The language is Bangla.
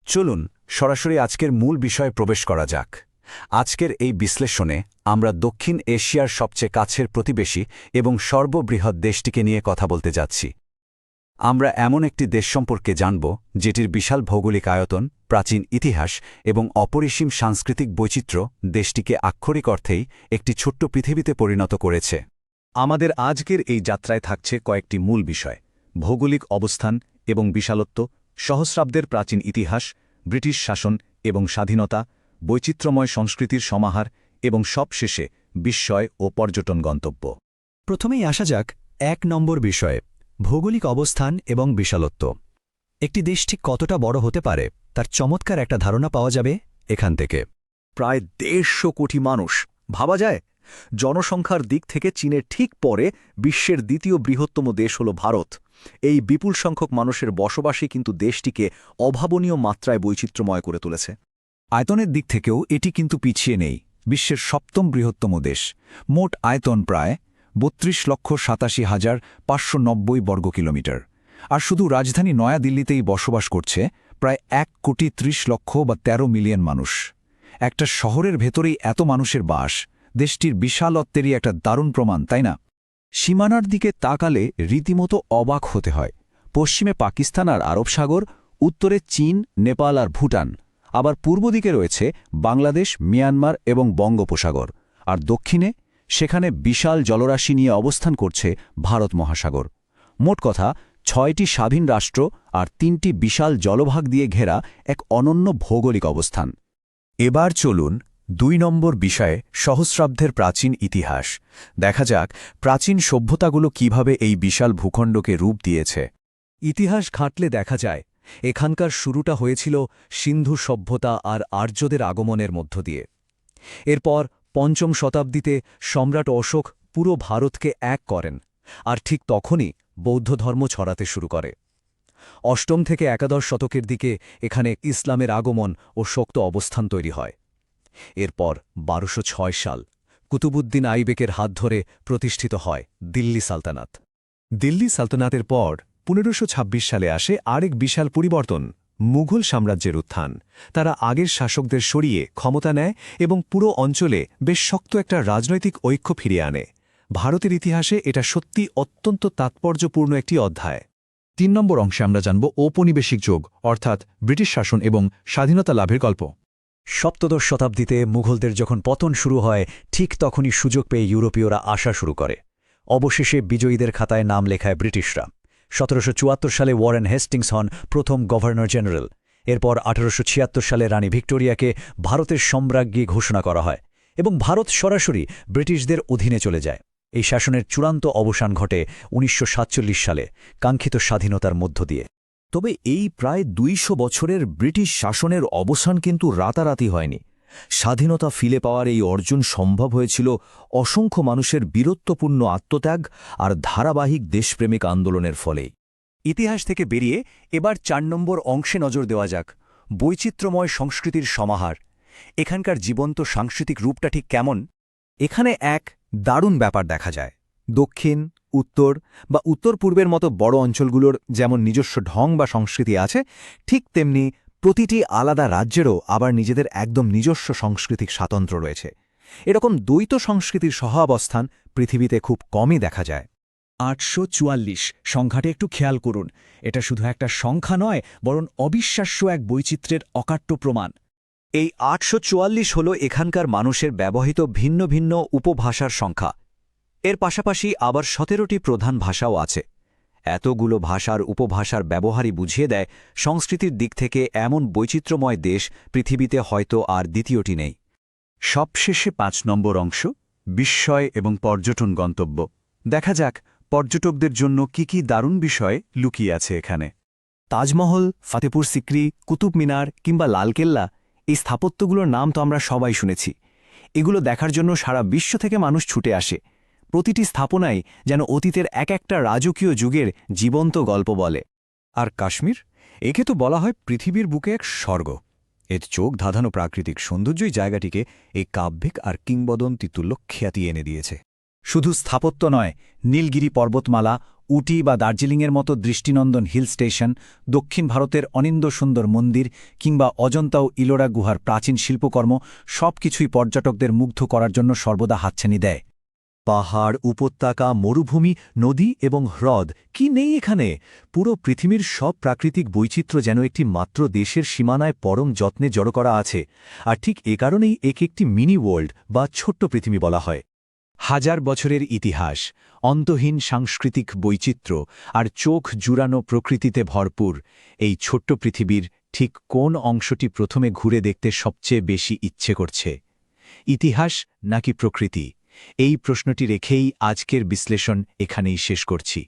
চলুন সরাসরি আজকের মূল বিষয়ে প্রবেশ করা যাক। আজকের এই বিশ্লেষণে আমরা দক্ষিণ এশিয়ার সবচেয়ে কাছের প্রতিবেশী এবং সর্ববৃহৎ দেশটিকে নিয়ে কথা বলতে যাচ্ছি। আমরা এমন একটি দেশ সম্পর্কে জানব যেটির বিশাল ভৌগোলিক আয়তন, প্রাচীন ইতিহাস এবং অপরিসীম সাংস্কৃতিক বৈচিত্র্য দেশটিকে আক্ষরিক অর্থেই একটি ছোট্ট পৃথিবীতে পরিণত করেছে। আমাদের আজকের এই যাত্রায় থাকছে কয়েকটি মূল বিষয়: ভৌগোলিক অবস্থান এবং বিশালত্ব, সহস্রাব্দের প্রাচীন ইতিহাস, ব্রিটিশ শাসন এবং স্বাধীনতা, বৈচিত্র্যময় সংস্কৃতির সমাহার এবং সবশেষে বিস্ময় ও পর্যটন গন্তব্য। প্রথমেই আসা যাক ১ নম্বর বিষয়ে, ভৌগোলিক অবস্থান এবং বিশালত্ব। একটি দেশ ঠিক কতটা বড় হতে পারে তার চমৎকার একটা ধারণা পাওয়া যাবে এখান থেকে। প্রায় ১৫০ কোটি মানুষ, ভাবা যায়? জনসংখ্যার দিক থেকে চীনের ঠিক পরে বিশ্বের দ্বিতীয় বৃহত্তম দেশ হল ভারত। এই বিপুল সংখ্যক মানুষের বসবাসই কিন্তু দেশটিকে অভাবনীয় মাত্রায় বৈচিত্র্যময় করে তুলেছে। আয়তনের দিক থেকেও এটি কিন্তু পিছিয়ে নেই, বিশ্বের ৭ম বৃহত্তম দেশ। মোট আয়তন প্রায় ৩২,৮৭,৫৯০ বর্গ কিলোমিটার। আর শুধু রাজধানী নয়াদিল্লিতেই বসবাস করছে প্রায় ১,৩০,০০,০০০ বা ১৩ মিলিয়ন মানুষ। একটা শহরের ভেতরেই এত মানুষের বাস দেশটির বিশালত্বেরই একটা দারুণ প্রমাণ, তাই না? সীমানার দিকে তাকালে রীতিমতো অবাক হতে হয়। পশ্চিমে পাকিস্তান আর আরব সাগর, উত্তরে চীন, নেপাল আর ভুটান, আবার পূর্ব দিকে রয়েছে বাংলাদেশ, মিয়ানমার এবং বঙ্গোপসাগর, আর দক্ষিণে সেখানে বিশাল জলরাশি নিয়ে অবস্থান করছে ভারত মহাসাগর। মোট কথা ৬টি স্বাধীন রাষ্ট্র আর ৩টি বিশাল জলভাগ দিয়ে ঘেরা এক অনন্য ভৌগোলিক অবস্থান। এবার চলুন ২ নম্বর বিষয়ে, সহস্রাব্দের প্রাচীন ইতিহাস। দেখা যাক প্রাচীন সভ্যতাগুলো কিভাবে এই বিশাল ভূখণ্ডকে রূপ দিয়েছে। ইতিহাস ঘাঁটলে দেখা যায় এখানকার শুরুটা হয়েছিল সিন্ধু সভ্যতা আর আর্যদের আগমনের মধ্য দিয়ে। এরপর ৫ম শতাব্দীতে সম্রাট অশোক পুরো ভারতকে এক করেন, আর ঠিক তখনই বৌদ্ধ ধর্ম ছড়াতে শুরু করে। ৮ম থেকে একাদশ শতকের দিকে এখানে ইসলামের আগমন ও শক্ত অবস্থান তৈরি হয়। এরপর ১২০৬ সাল কুতুবুদ্দিন আইবেকের হাত ধরে প্রতিষ্ঠিত হয় দিল্লি সালতানাত। দিল্লি সালতানাতের পর ১৫২৬ সালে আসে আরেক বিশাল পরিবর্তন, মুঘল সাম্রাজ্যের উত্থান। তারা আগের শাসকদের সরিয়ে ক্ষমতা নেয় এবং পুরো অঞ্চলে বেশ শক্ত একটা রাজনৈতিক ঐক্য ফিরিয়ে আনে। ভারতের ইতিহাসে এটা সত্যি অত্যন্ত তাৎপর্যপূর্ণ একটি অধ্যায়। ৩ নম্বর অংশে আমরা জানব ঔপনিবেশিক যুগ, অর্থাৎ ব্রিটিশ শাসন এবং স্বাধীনতা লাভের গল্প। সপ্তদশ শতাব্দীতে মুঘলদের যখন পতন শুরু হয়, ঠিক তখনই সুযোগ পেয়ে ইউরোপীয়রা আসা শুরু করে। অবশেষে বিজয়ীদের খাতায় নাম লেখায় ব্রিটিশরা। ১৭৭৪ সালে ওয়ারেন হেস্টিংস হন প্রথম গভর্নর জেনারেল। এরপর ১৮৭৬ সালে রানী ভিক্টোরিয়াকে ভারতের সম্রাজ্ঞী ঘোষণা করা হয় এবং ভারত সরাসরি ব্রিটিশদের অধীনে চলে যায়। এই শাসনের চূড়ান্ত অবসান ঘটে ১৯৪৭ সালে, কাঙ্ক্ষিত স্বাধীনতার মধ্য দিয়ে। তবে এই প্রায় ২০০ বছরের ব্রিটিশ শাসনের অবসান কিন্তু রাতারাতি হয়নি। স্বাধীনতা ফিরে পাওয়ার এই অর্জন সম্ভব হয়েছিল অসংখ্য মানুষের বীরত্বপূর্ণ আত্মত্যাগ আর ধারাবাহিক দেশপ্রেমিক আন্দোলনের ফলেই। ইতিহাস থেকে বেরিয়ে এবার ৪ নম্বর অংশে নজর দেওয়া যাক, বৈচিত্র্যময় সংস্কৃতির সমাহার। এখানকার জীবন্ত সাংস্কৃতিক রূপটা ঠিক কেমন? এখানে এক দারুণ ব্যাপার দেখা যায়। দক্ষিণ, উত্তর বা উত্তর পূর্বের মতো বড় অঞ্চলগুলোর যেমন নিজস্ব ঢং বা সংস্কৃতি আছে, ঠিক তেমনি প্রতিটি আলাদা রাজ্যেরও আবার নিজেদের একদম নিজস্ব সাংস্কৃতিক স্বাতন্ত্র্য রয়েছে। এরকম দ্বৈত সংস্কৃতির সহাবস্থান পৃথিবীতে খুব কমই দেখা যায়। ৮৪৪ সংখ্যাটি একটু খেয়াল করুন। এটা শুধু একটা সংখ্যা নয়, বরং অবিশ্বাস্য এক বৈচিত্র্যের অকাট্য প্রমাণ। এই ৮৪৪ হল এখানকার মানুষের ব্যবহৃত ভিন্ন ভিন্ন উপভাষার সংখ্যা। এর পাশাপাশি আবার ১৭টি প্রধান ভাষাও আছে। এতগুলো ভাষার উপভাষার ব্যবহারই বুঝিয়ে দেয় সংস্কৃতির দিক থেকে এমন বৈচিত্র্যময় দেশ পৃথিবীতে হয়তো আর দ্বিতীয়টি নেই। সবশেষে ৫ নম্বর অংশ, বিস্ময় এবং পর্যটন গন্তব্য। দেখা যাক পর্যটকদের জন্য কি কি দারুণ বিষয় লুকিয়ে আছে এখানে। তাজমহল, ফতেপুর সিক্রি, কুতুব মিনার কিংবা লালকেল্লা, এই স্থাপত্যগুলোর নাম তো আমরা সবাই শুনেছি। এগুলো দেখার জন্য সারা বিশ্ব থেকে মানুষ ছুটে আসে। প্রতিটি স্থাপনাই যেন অতীতের এক একটা রাজকীয় যুগের জীবন্ত গল্প বলে। আর কাশ্মীর, একে তো বলা হয় পৃথিবীর বুকে এক স্বর্গ। এর চোখ ধাঁধানো প্রাকৃতিক সৌন্দর্যই জায়গাটিকে এই কাব্যিক আর কিংবদন্তিতুল্য খ্যাতি এনে দিয়েছে। শুধু স্থাপত্য নয়, নীলগিরি পর্বতমালা, উটি বা দার্জিলিংয়ের মতো দৃষ্টিনন্দন হিল স্টেশন, দক্ষিণ ভারতের অনিন্দ সুন্দর মন্দির কিংবা অজন্তা ও ইলোরা গুহার প্রাচীন শিল্পকর্ম সবকিছুই পর্যটকদের মুগ্ধ করার জন্য সর্বদা হাতছানি দেয়। পাহাড়, উপত্যকা, মরুভূমি, নদী এবং হ্রদ কি নেই এখানে? পুরো পৃথিবীর সব প্রাকৃতিক বৈচিত্র্য যেন একটি মাত্র দেশের সীমানায় পরম যত্নে জড়ো করা আছে, আর ঠিক এ কারণেই একে একটি মিনি ওয়ার্ল্ড বা ছোট্ট পৃথিবী বলা হয়। হাজার বছরের ইতিহাস, অন্তহীন সাংস্কৃতিক বৈচিত্র্য আর চোখ জুড়ানো প্রকৃতিতে ভরপুর এই ছোট্ট পৃথিবীর ঠিক কোন অংশটি প্রথমে ঘুরে দেখতে সবচেয়ে বেশি ইচ্ছে করছে? ইতিহাস নাকি প্রকৃতি? এই প্রশ্নটি রেখেই আজকের বিশ্লেষণ এখানেই শেষ করছি।